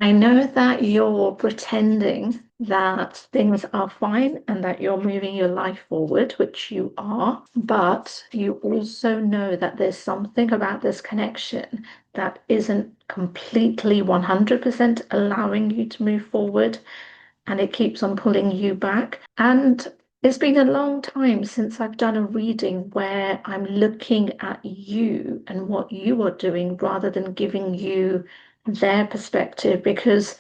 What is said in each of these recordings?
I know that you're pretending that things are fine and that you're moving your life forward, which you are, but you also know that there's something about this connection that isn't completely 100% allowing you to move forward, and it keeps on pulling you back. And it's been a long time since I've done a reading where I'm looking at you and what you are doing rather than giving you their perspective, because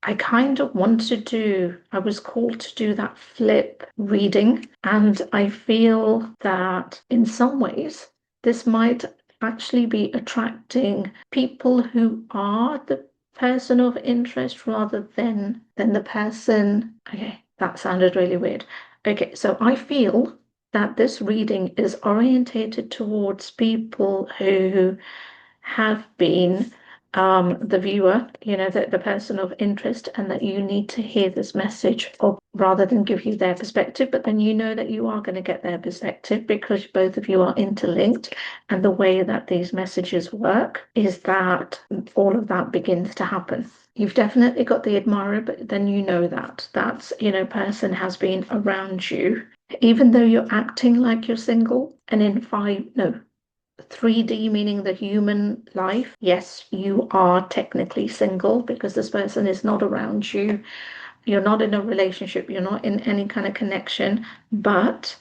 I kind of I was called to do that flip reading, and I feel that in some ways this might actually be attracting people who are the person of interest rather than the person. Okay, that sounded really weird. Okay, so I feel that this reading is orientated towards people who have been the viewer, the person of interest, and that you need to hear this message or rather than give you their perspective, but then you know that you are going to get their perspective because both of you are interlinked. And the way that these messages work is that all of that begins to happen. You've definitely got the admirer, but then you know that person has been around you, even though you're acting like you're single. And in 3D, meaning the human life, yes, you are technically single because this person is not around you. You're not in a relationship, you're not in any kind of connection, but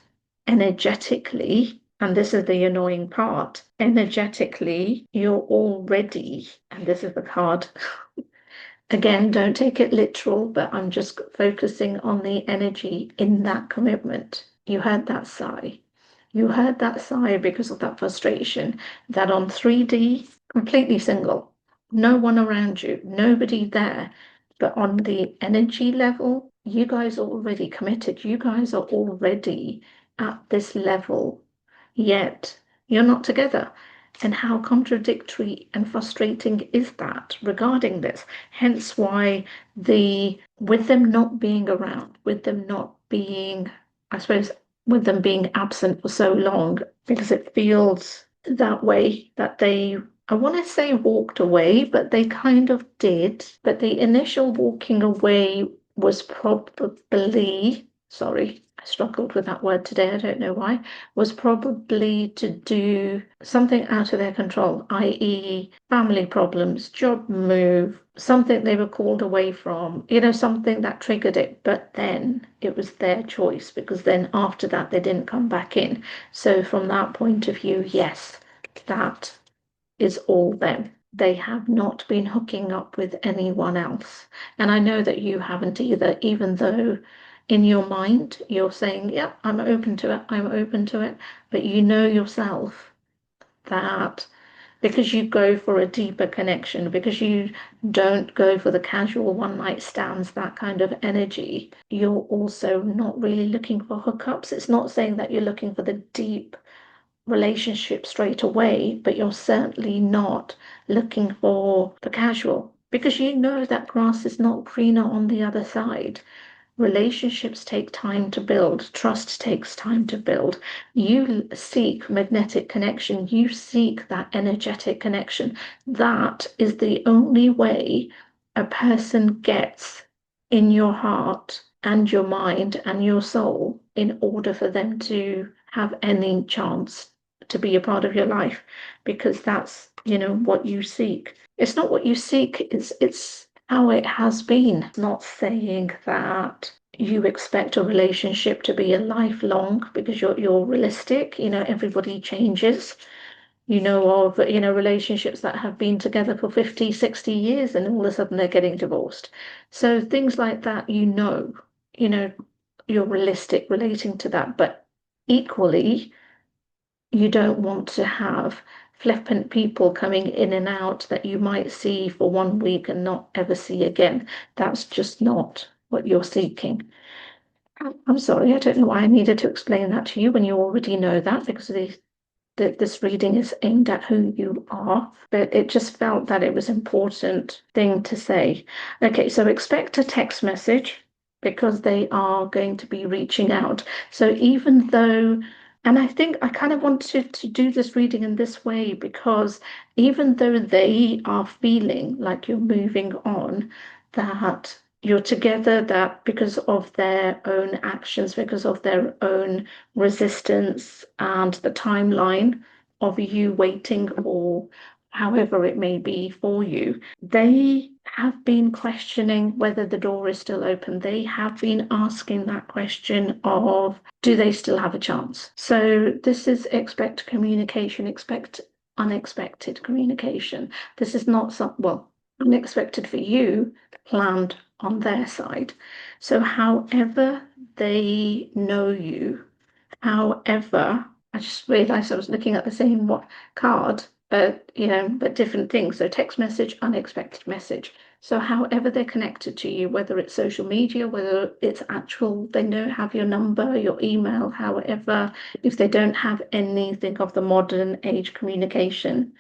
energetically, and this is the annoying part, energetically, you're already, and this is the card. Again, don't take it literal, but I'm just focusing on the energy in that commitment. You heard that sigh. You heard that sigh because of that frustration, that on 3D, completely single, no one around you, nobody there. But on the energy level, you guys are already committed. You guys are already at this level, yet you're not together. And how contradictory and frustrating is that regarding this? Hence why with them not being around, with them not being, I suppose, with them being absent for so long, because it feels that way that I want to say walked away, but they kind of did. But the initial walking away was probably, sorry, I struggled with that word today, I don't know why, was probably to do something out of their control, i.e., family problems, job move, something they were called away from, something that triggered it. But then it was their choice, because then after that, they didn't come back in. So from that point of view, yes, that is all them. They have not been hooking up with anyone else. And I know that you haven't either, even though in your mind you're saying, yeah, I'm open to it, I'm open to it. But you know yourself that because you go for a deeper connection, because you don't go for the casual one night stands, that kind of energy, you're also not really looking for hookups. It's not saying that you're looking for the deep relationship straight away, but you're certainly not looking for the casual, because you know that grass is not greener on the other side. Relationships take time to build. Trust takes time to build. You seek magnetic connection. You seek that energetic connection. That is the only way a person gets in your heart and your mind and your soul in order for them to have any chance to be a part of your life, because that's, what you seek. It's not what you seek, it's how it has been. Not saying that you expect a relationship to be a lifelong, because you're realistic. Everybody changes. Of relationships that have been together for 50, 60 years and all of a sudden they're getting divorced. So things like that, you're realistic relating to that. But equally, you don't want to have flippant people coming in and out that you might see for 1 week and not ever see again. That's just not what you're seeking. I'm sorry, I don't know why I needed to explain that to you when you already know that, because this reading is aimed at who you are, but it just felt that it was an important thing to say. Okay, so expect a text message because they are going to be reaching out. So even though And I think I kind of wanted to do this reading in this way because even though they are feeling like you're moving on, that you're together, that because of their own actions, because of their own resistance and the timeline of you waiting or however it may be for you, they have been questioning whether the door is still open. They have been asking that question of, do they still have a chance? So this is expect communication, expect unexpected communication. This is not unexpected for you, planned on their side. So however they know you, however, I just realized I was looking at the same card, but different things. So text message, unexpected message. So however they're connected to you, whether it's social media, whether it's actual, they have your number, your email, however, if they don't have anything of the modern age communication,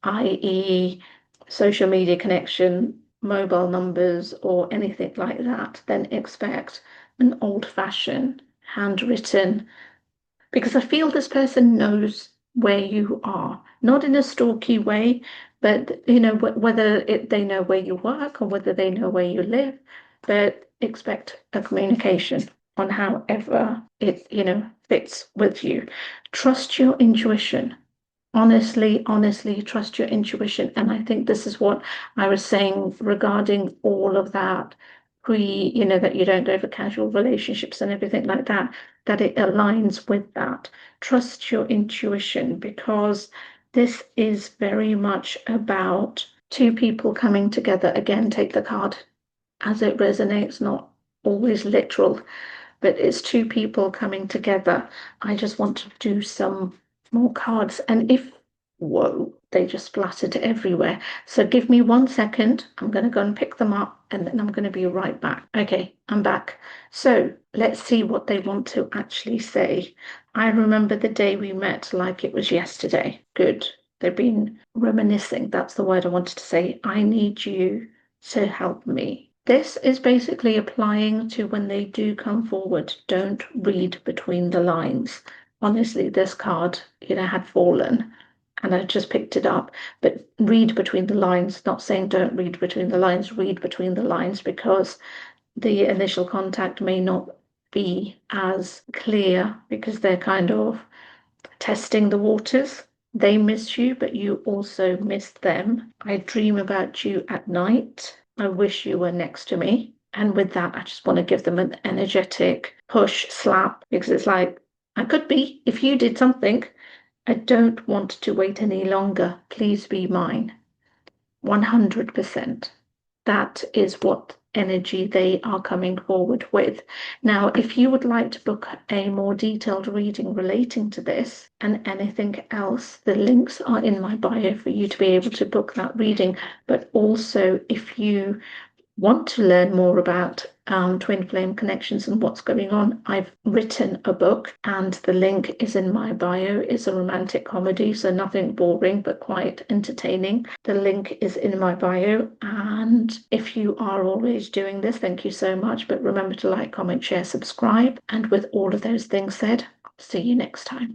i.e. social media connection, mobile numbers, or anything like that, then expect an old-fashioned, handwritten, because I feel this person knows where you are, not in a stalky way, but whether they know where you work or whether they know where you live, but expect a communication on however it fits with you. Trust your intuition. Honestly, trust your intuition. And I think this is what I was saying regarding all of that that you don't go for casual relationships and everything like that, that it aligns with that. Trust your intuition, because this is very much about two people coming together. Again, take the card as it resonates, not always literal, but it's two people coming together. I just want to do some more cards, and whoa, they just splattered everywhere. So give me 1 second. I'm going to go and pick them up, and then I'm going to be right back. Okay, I'm back. So let's see what they want to actually say. I remember the day we met like it was yesterday. Good. They've been reminiscing. That's the word I wanted to say. I need you to help me. This is basically applying to when they do come forward. Don't read between the lines. Honestly, this card, had fallen and I just picked it up, but read between the lines, not saying don't read between the lines, read between the lines, because the initial contact may not be as clear because they're kind of testing the waters. They miss you, but you also miss them. I dream about you at night. I wish you were next to me. And with that, I just want to give them an energetic push, slap, because it's like, I could be if you did something. I don't want to wait any longer. Please be mine. 100%. That is what energy they are coming forward with. Now, if you would like to book a more detailed reading relating to this and anything else, the links are in my bio for you to be able to book that reading. But also, if you want to learn more about twin flame connections and what's going on, I've written a book and the link is in my bio. It's a romantic comedy, so nothing boring but quite entertaining. The link is in my bio, and if you are always doing this, thank you so much. But remember to like, comment, share, subscribe, and with all of those things said, I'll see you next time.